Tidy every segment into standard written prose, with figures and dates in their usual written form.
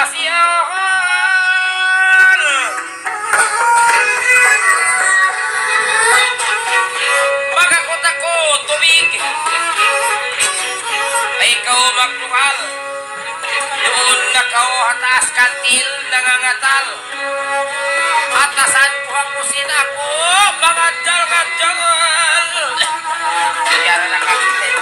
pasiyahan. Magakot ako tumig, ay ikaw magtukal. Doon na kao hatas kantil nangangatal. Atasan ko ang musin ako, mangadal-ngadal. Kaya na nakakitin.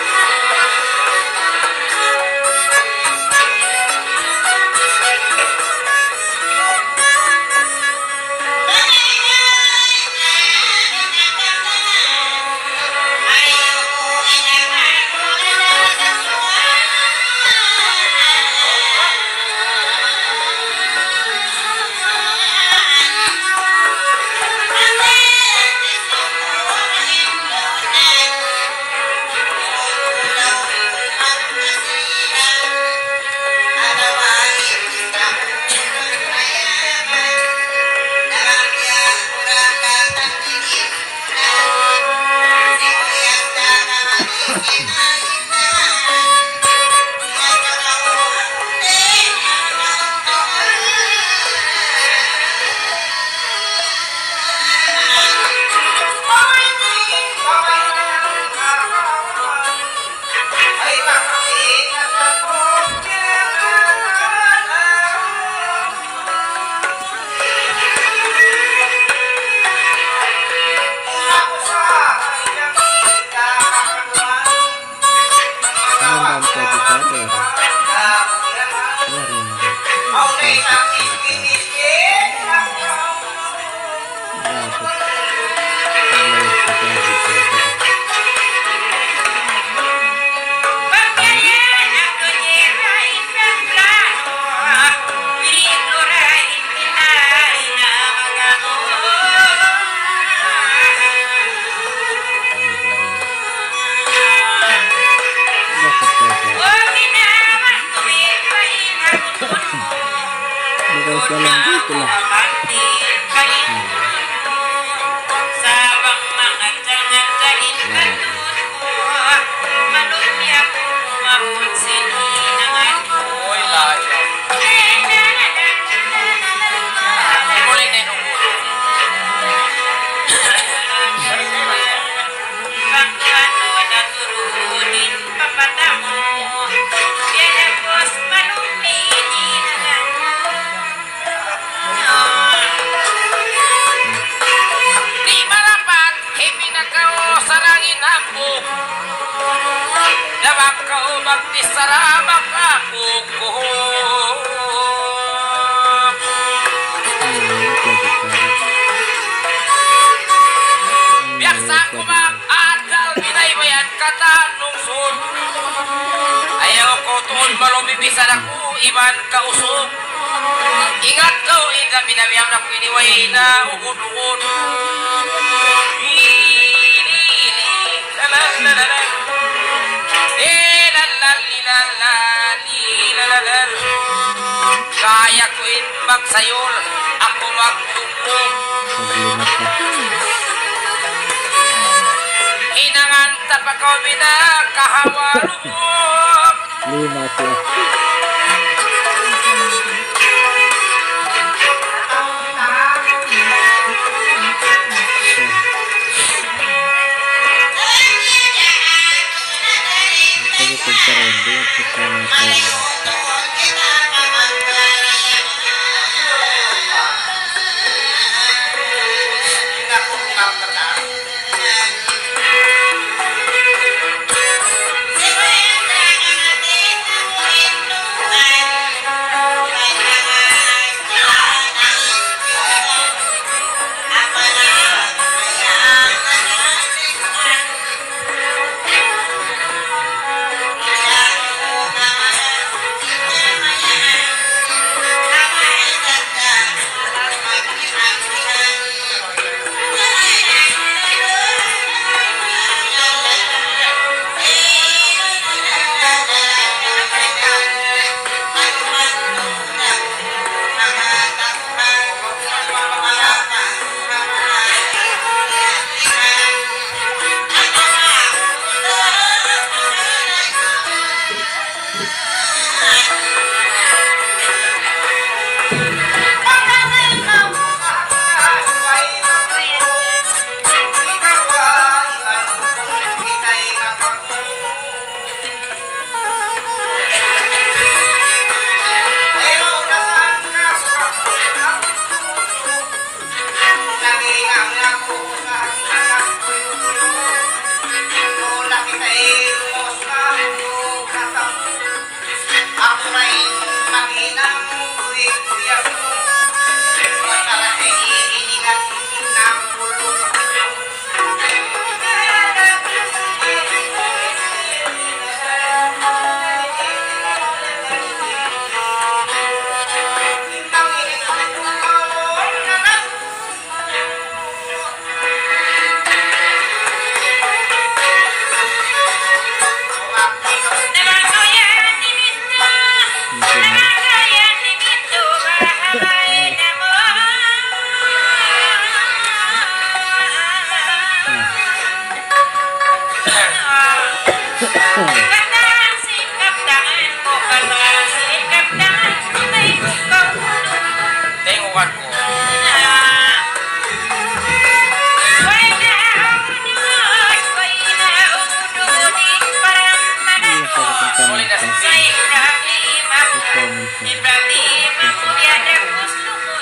Bibisan ako, iban ka usog. Ingat ka, ina, binabiyam na ko iniway na ugod-ugod. Kaya ko inbag sayol, ako magtugtog. Inanganta pa ko binakahawalubog. Lima siya.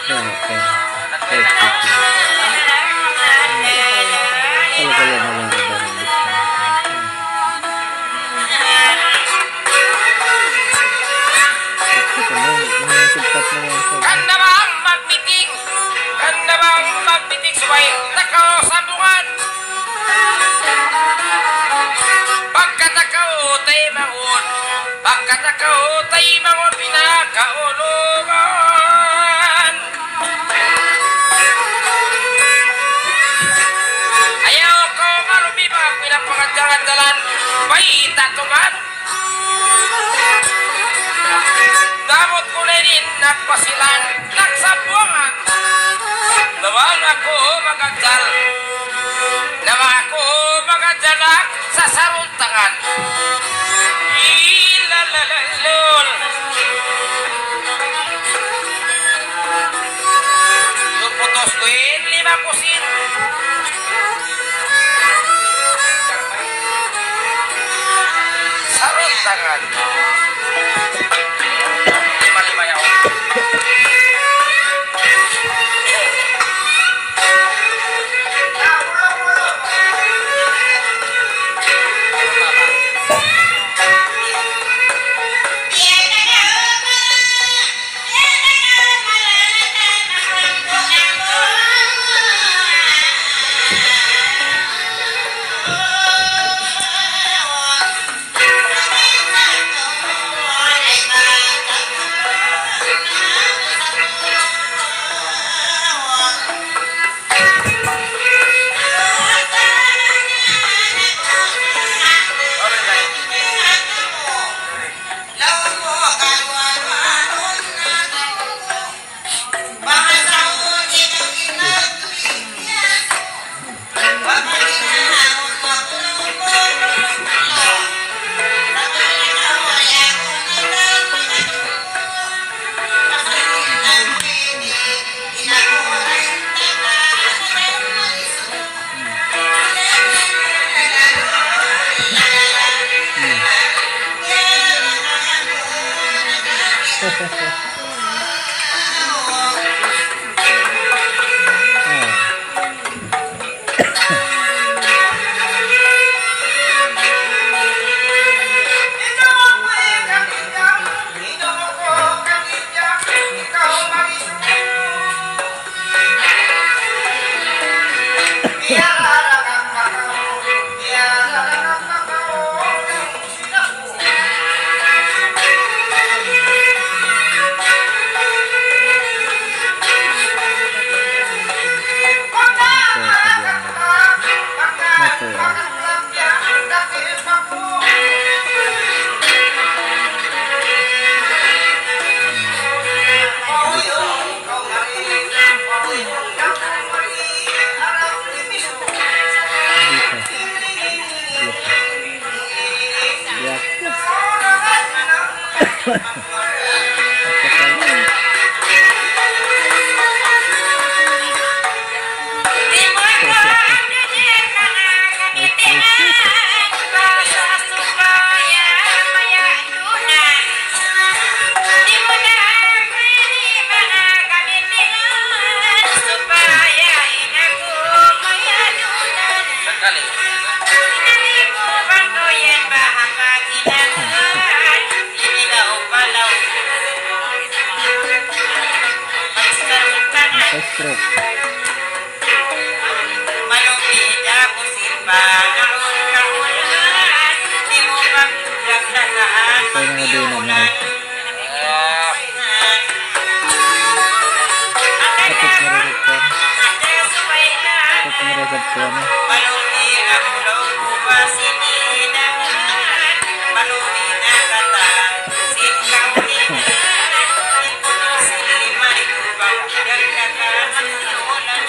Ya, okay. Tatay na ka. Kalau kalian malang barang Kanda bang magmiting? Kanda bang magmiting suway takaw sambungan? Pagkatakaw tay mangun, pagkatakaw tay mangun pinakaulungan. Ayaw ko marumi mga pinapangandalan, baita tuman. Damot ko na rin nagpasilan, nagsabuangan. Nawang ako magandal, nawang ako magandalak sa saruntangan. Ilalalol. Yung putos ko yun, 5 kusin. Saruntangan. 5 yaw. Stroke. Malupit ako simbahan kaulan, di mo magdagdagaan magpiunan. Malupit ako daw ba sinidangan, malupit na kata, singkawinan, silimay ko ba dagdagan ang ulan.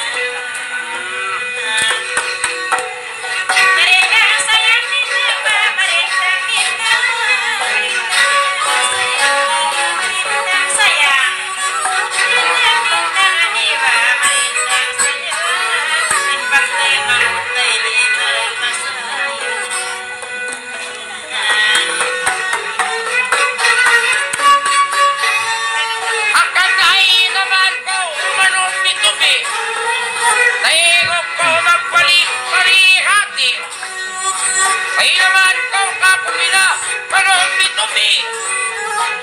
malubi.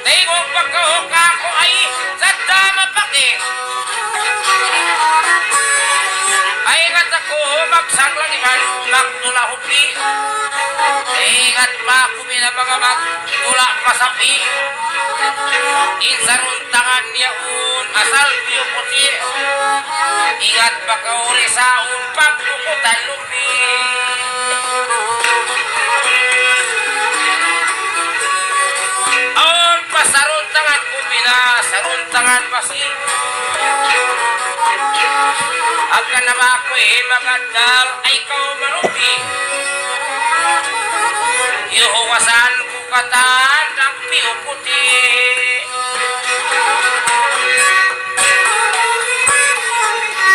Tingog pagkahuka ko ay sadda mapaki. Ay ingat ako magsaglang iman magtulahupi. Ingat pa ako mga magtula pasapi. Insaruntangan niya un asal piyo puti. Ingat pa ka uli sa umpag pukutan lupi. Aon pasaruntangan kumina saruntangan pasi. Agka naman ako'y magandal ay ikaw malupi. Ihuwasan ko katan ang piyo puti.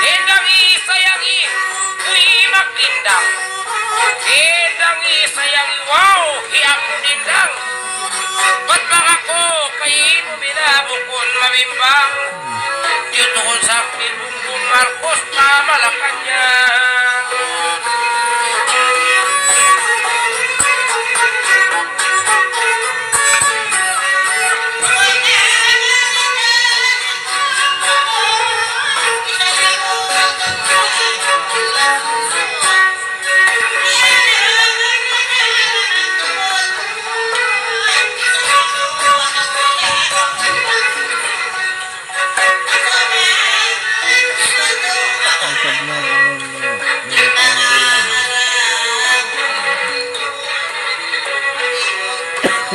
Edang isayangi, kuy magdindang. Edang isayangi, wow, hiyak mo dindang. Ba't baka ko kayo binabukon mabimbang? Dito kung sa Pibungbong Marcos pa Malacanang.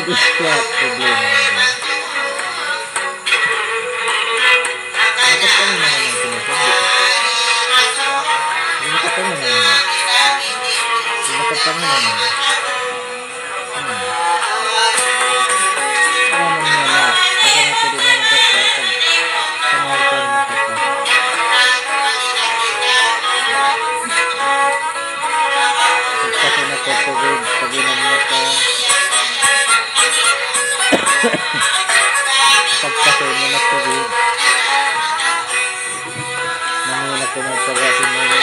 Gusto at problema. Nakapang naman ang pinasabi. Nakapang naman. Nakapang naman. Ano naman na? Kasi na pwede naman kapag samarpan na kapag. Kasi na kapag pag-inamit ka. Pagkasay mo na tubig. Nanginak ko magpagasin mo na.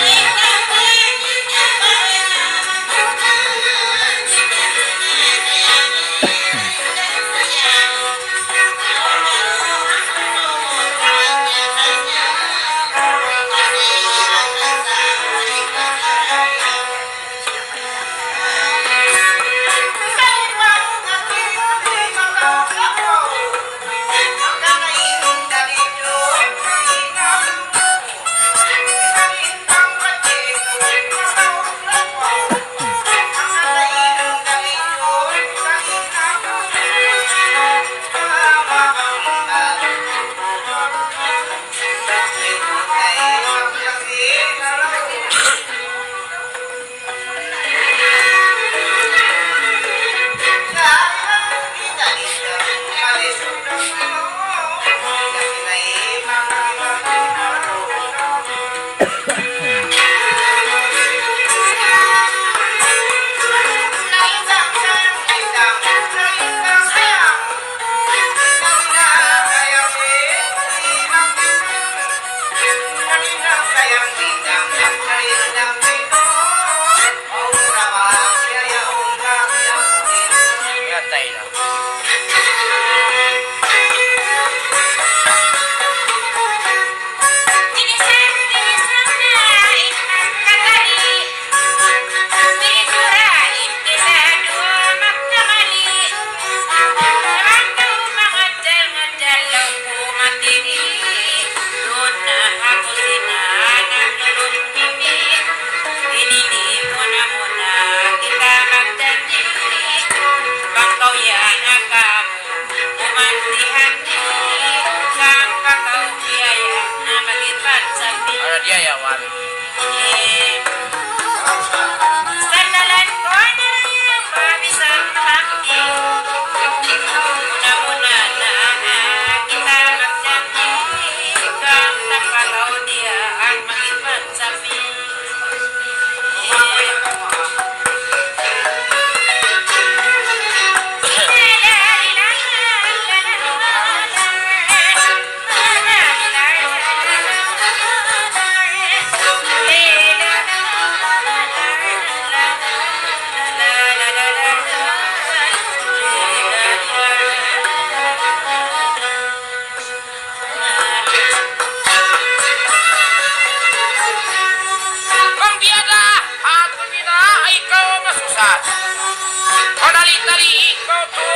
Tali-tali ikaw to,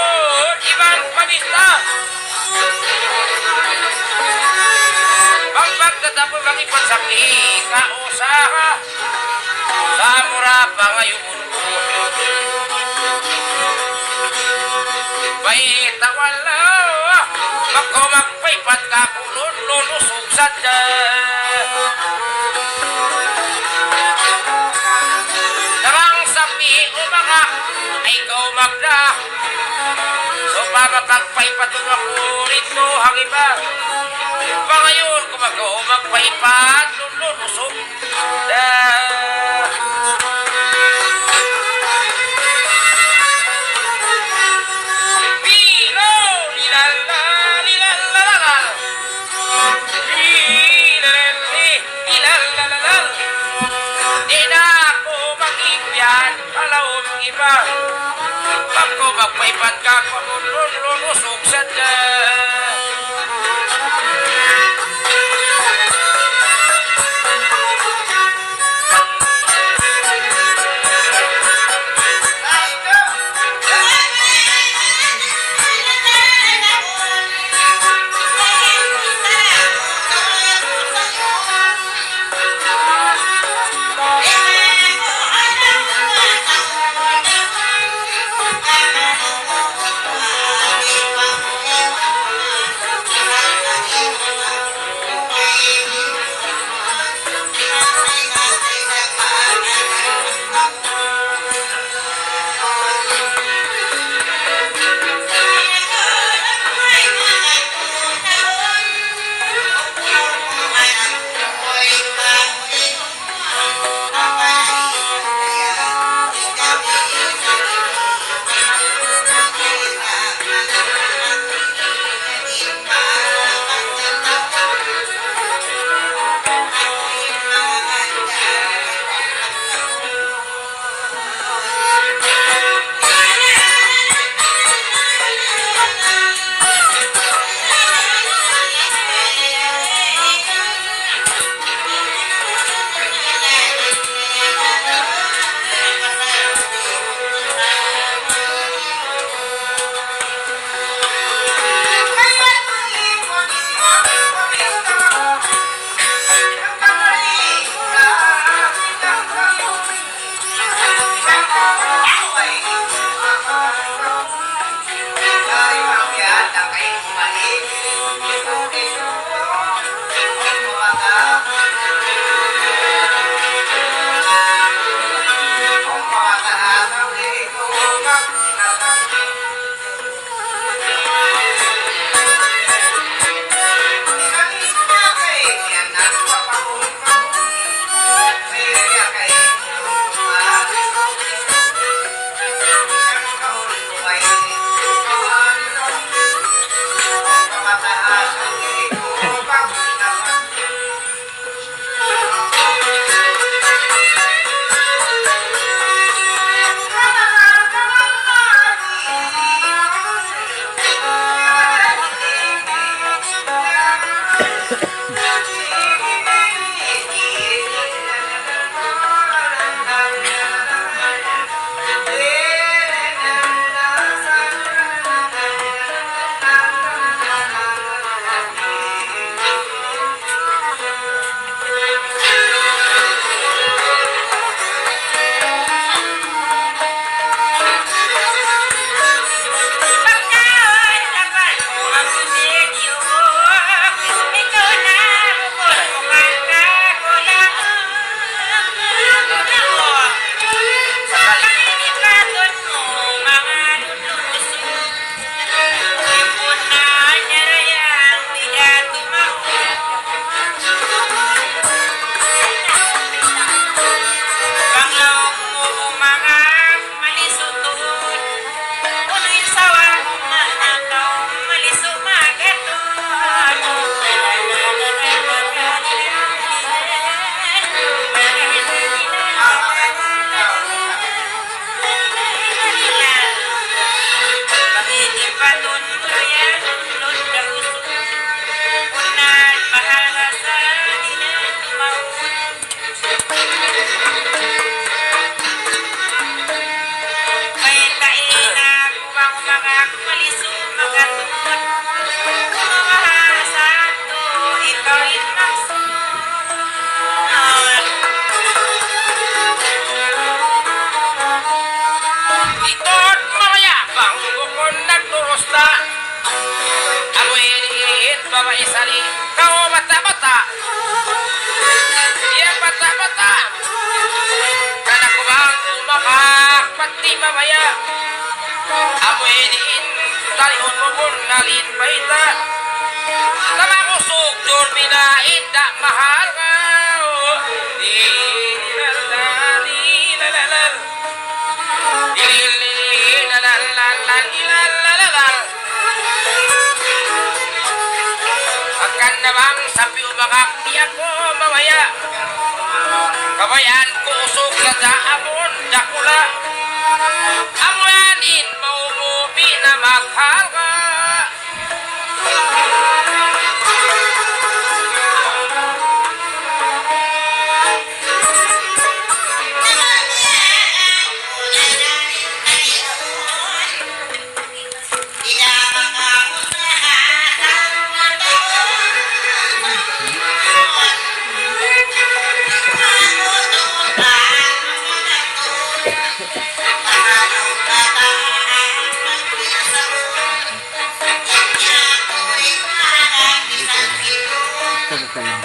ibang pamista. Ang pagtatapos ng ipansaki, kausaha, sa mura pa ngayon ko. May tawala, magpaypat ka kulon, lulusog sa dyan. Narang sabi o mga, ay ikaw magda. So papagpaypat mo ako rito, ang iba. Pa ngayon, kung magpaypat, lulusog sa Pagko magpaypat ka ko lulusog sa dyan. sali-sali. Kau bata-bata. Iya bata-bata. Kana ko bang umakak pati mamaya. Amoy diin talihon mo mo nalin paita. Tama ko sugdor binain da mahal ka. Akan namang sabi umakak di ako mamaya. Kabayan ko usok sa amon dakula. Amoyanin maumubi na maghal ka. Ito ba lang?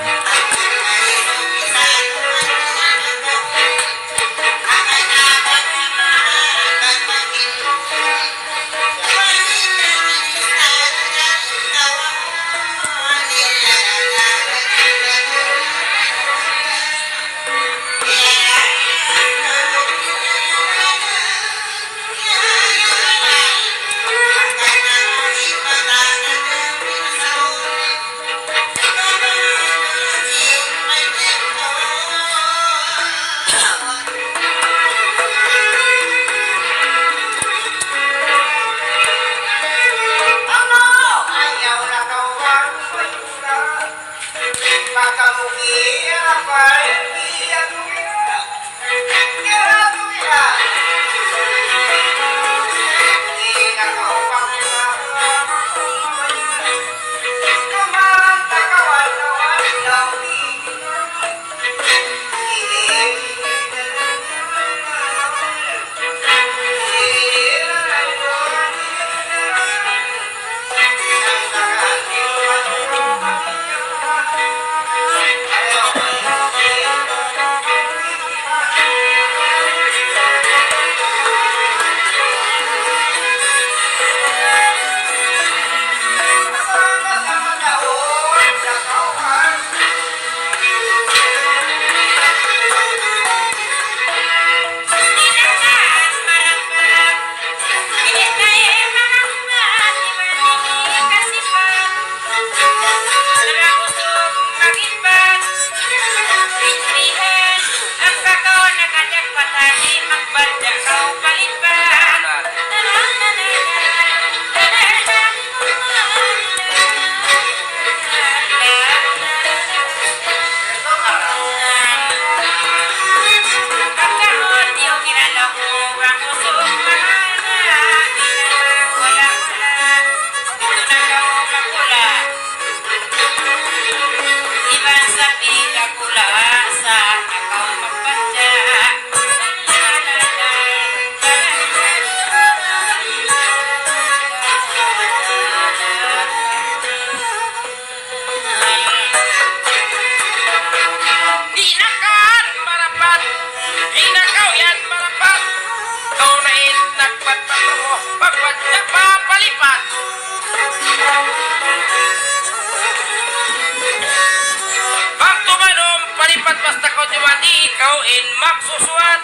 Ikaw in magsusuat.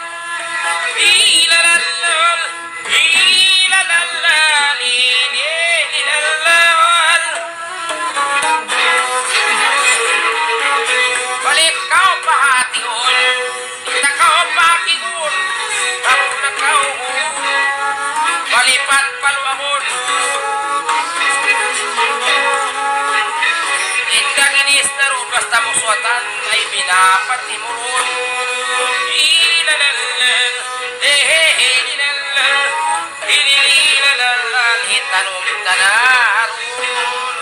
Ilalalal, ilalalal, ilalalal. Balik kau pahatiun, kita kau pakingun, kamu na kau balipat paluahun. Indang inis na rin basta musuatan ay binapat imurun. Ilalalal, ilalalal, ilalalal, hitanong tanarun.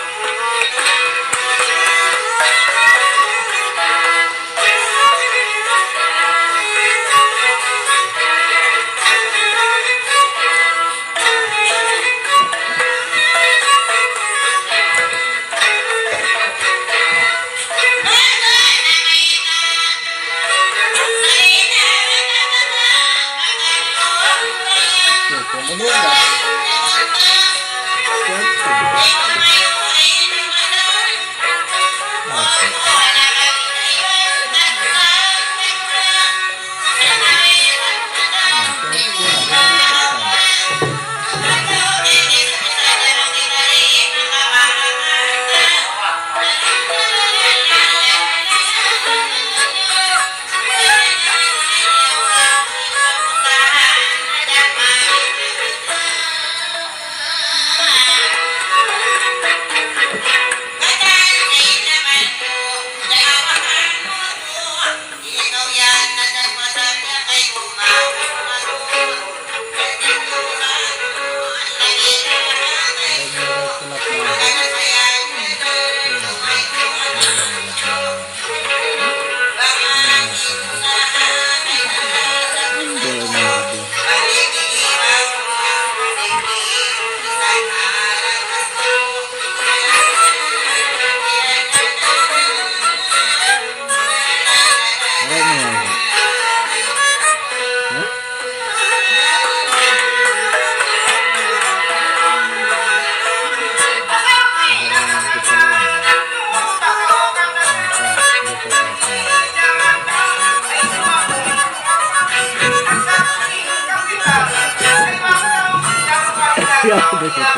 देशात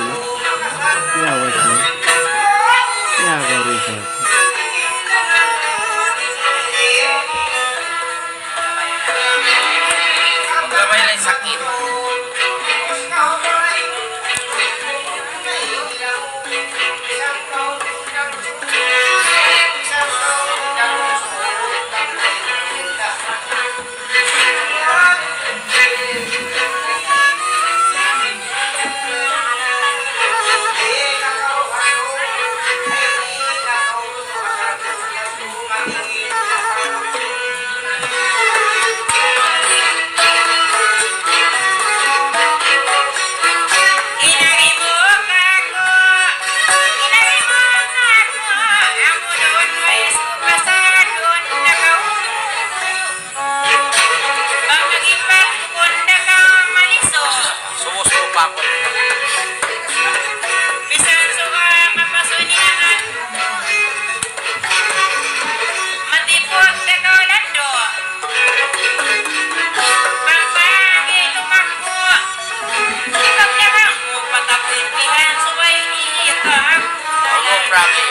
यावर्षी या गौरीसाठी Gamay lang sakit. Sumusuko pa ako. No problem.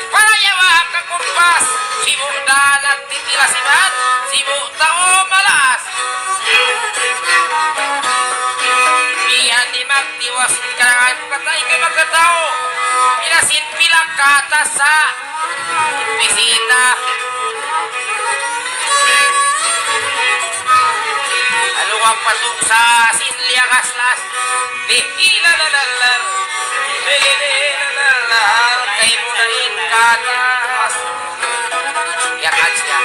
Parayawa ka kumpas, sibo dalat titila sibat, sibo tao malas. Bihan di magtiwas karangan katay kay magkatao, pinasin pilang kata sa bisita. Aluwang patung sa sinliagaslas, dihilalalar, dihilalalar, kay munain katas. Yakan siya.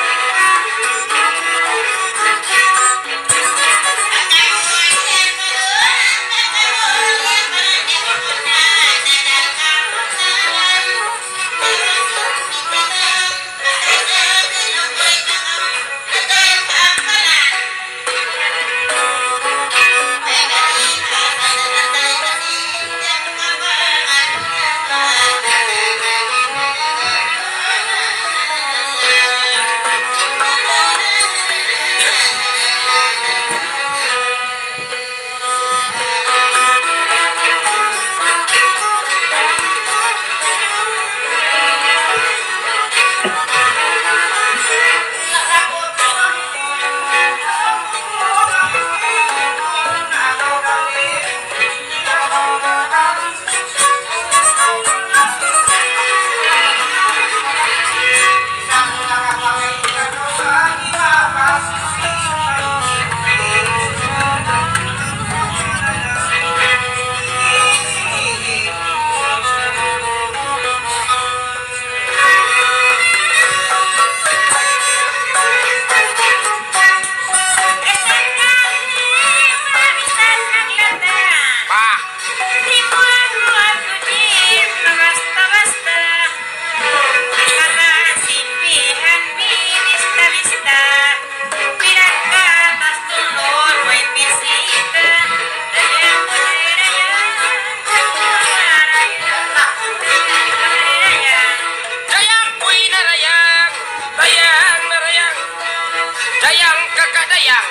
Dayang,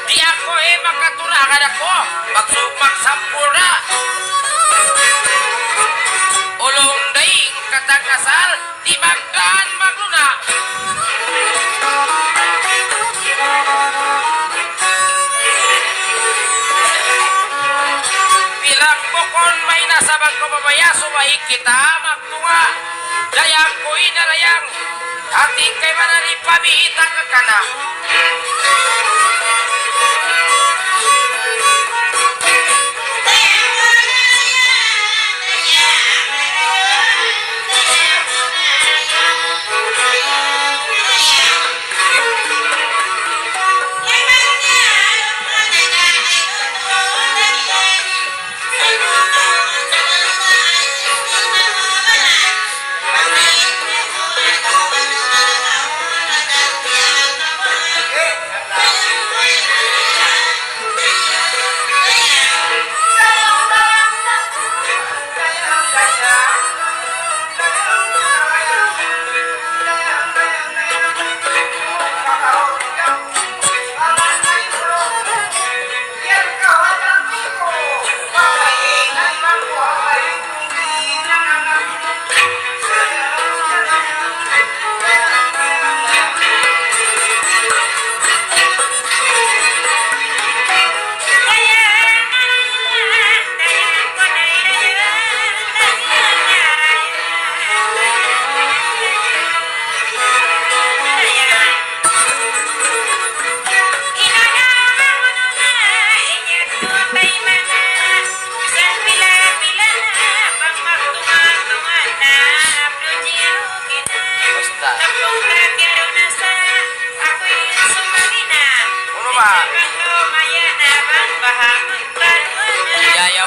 di ako makaturakan ako, magsugmak sampura. Ulong daing katagkasal, di magkaan magluna. Bilang bukon may nasabang kumabaya, sumahig kita magtunga. Dayang ko inarayang, ating kay manari pabihita ka kana.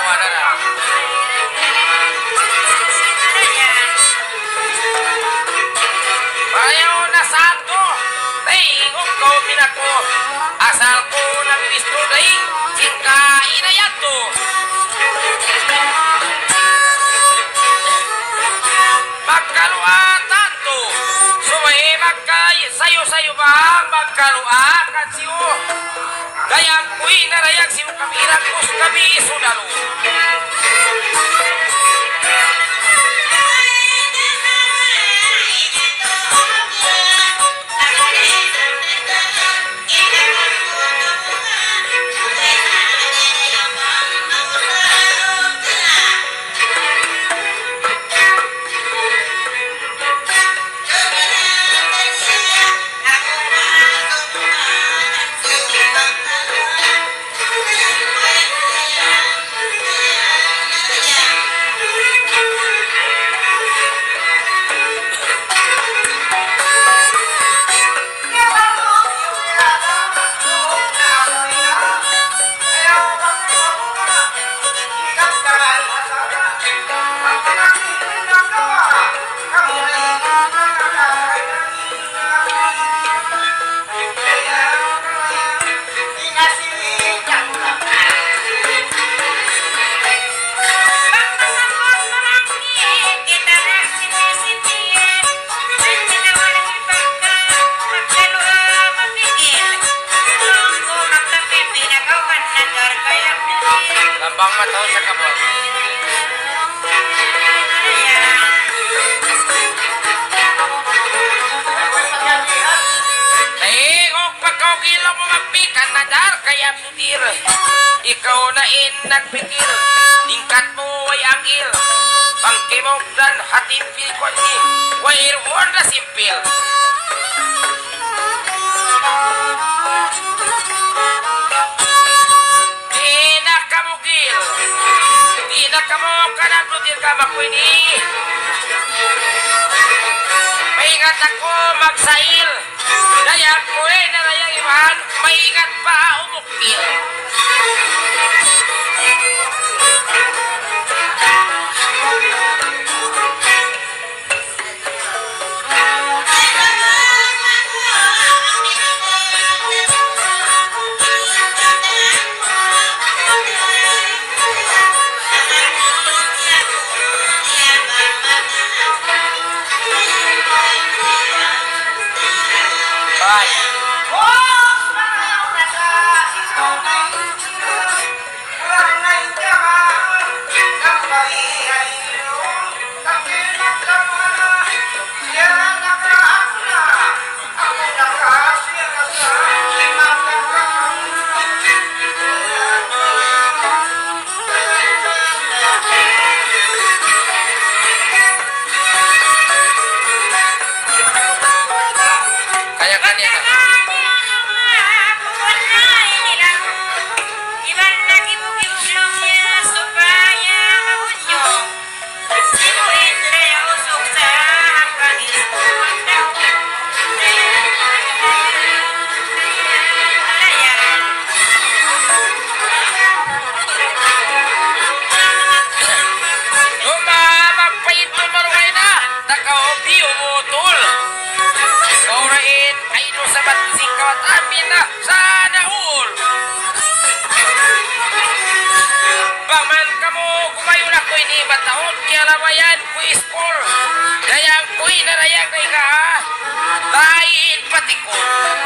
Wala na. Ayaw na santo. Tingog ko minako. Asal ko ng pisto daing. Singkain na yan to. Magkaluatan to. Suway magkay. Sayo-sayo ba magkaluakan siyo? Dayang kuy narayag siyo kamirang kus kami sudalo. Lambang mataw sa kabot. Tingog pagkaugilaw mo magpikan na dar kaya putir. Ikaw na nagpikir. Tingkat mo ay angil. Pangkimog dan hatimpil ko ni. Wair na simpil. Di na kamo kanaglutir ka makwini. Maingat ako magsail. Dayang ko na dayang iman. Maingat pa umukil. Bataon kaya lawayan ku ispor. Dayang kuy narayag na ika. Lain patikon.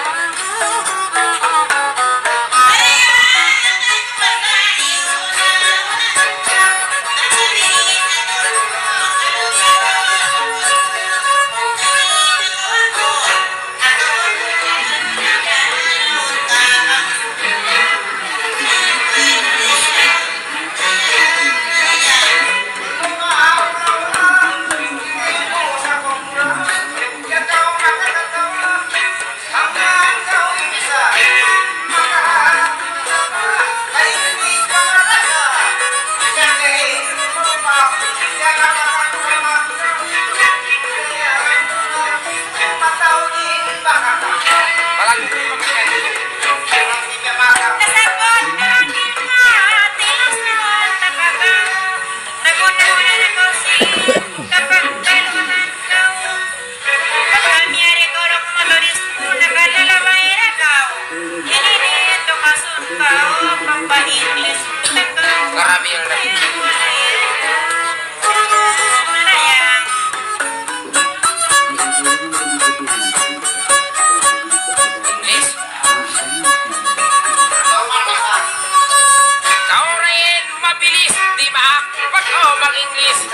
English, di maakpak o mag-English.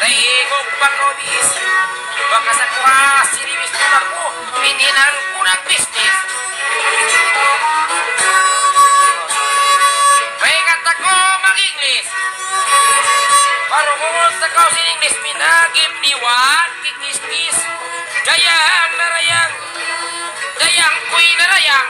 Dahigog pa ko bis. Baka sa kuha, sinimis ko na ko, pininan ko na business. Bagat ako mag-English. Parungon sa kao sin English, minagip niwan, kikis-kis. Dayang narayang, dayang kuy narayang.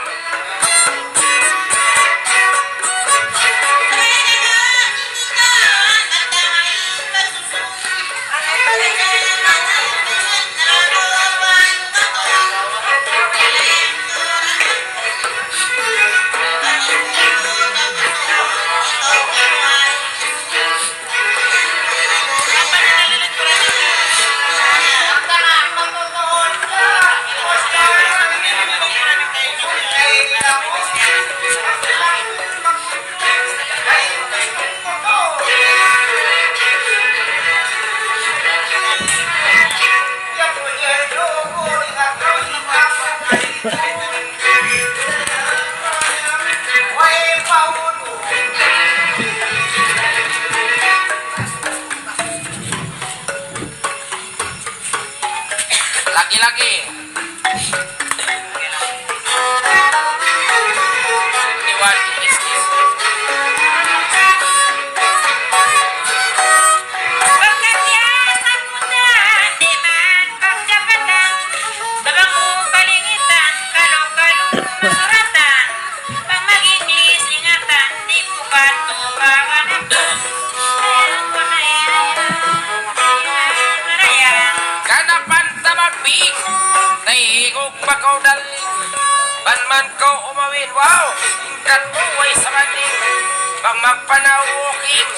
Lagi-lagi. Niwan kikis-kis. Pagkatiyasan mo na, di man pagkapatan. Tabang mo palingitan, kalong-kalong masuratan. Pag mag-English, ingatan, di mo ba ito makanapan? Meron ko na yan. Kanapan tamagpig, nahihigog pa kau daling. Banman kau umawin, wow, ingkat mo ay sa maning. Bang magpanawoking,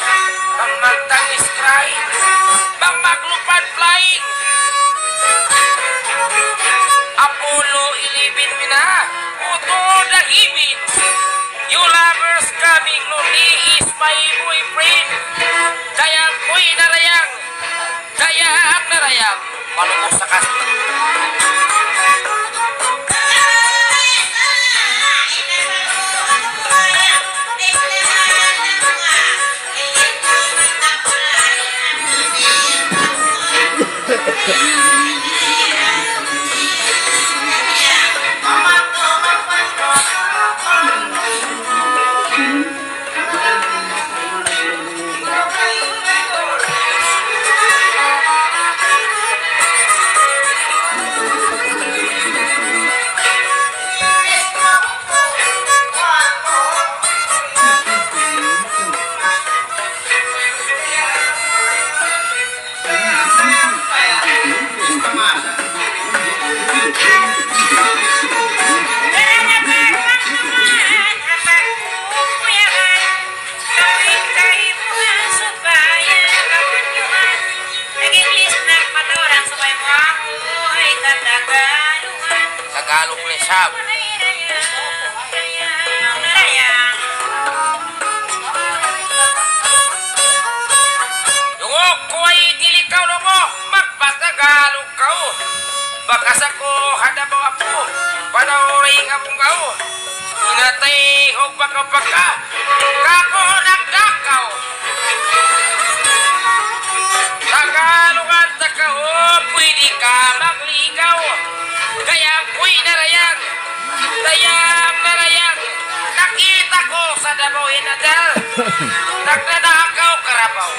bang magtangis crying, bang maglupad flying. Apollo 11 mina, uto dahibin. You lovers coming, lonely is my boyfriend. Dayang ko'y narayang, dayang narayang. Malubos sa kasta. Tagalog lesab. Dungog ko ay dilikaw lo mo, magpatagalog ka. Baka sa ko hadabaw ako, panauring akong kao. Inatay hog baka-baka, kako nagdakaw. Tagalogan takao, pwede ka magligaw. Kaya ako'y narayang, dayang narayang. Nakita ko sa Davao Inadal, nagnanakaw karabaw.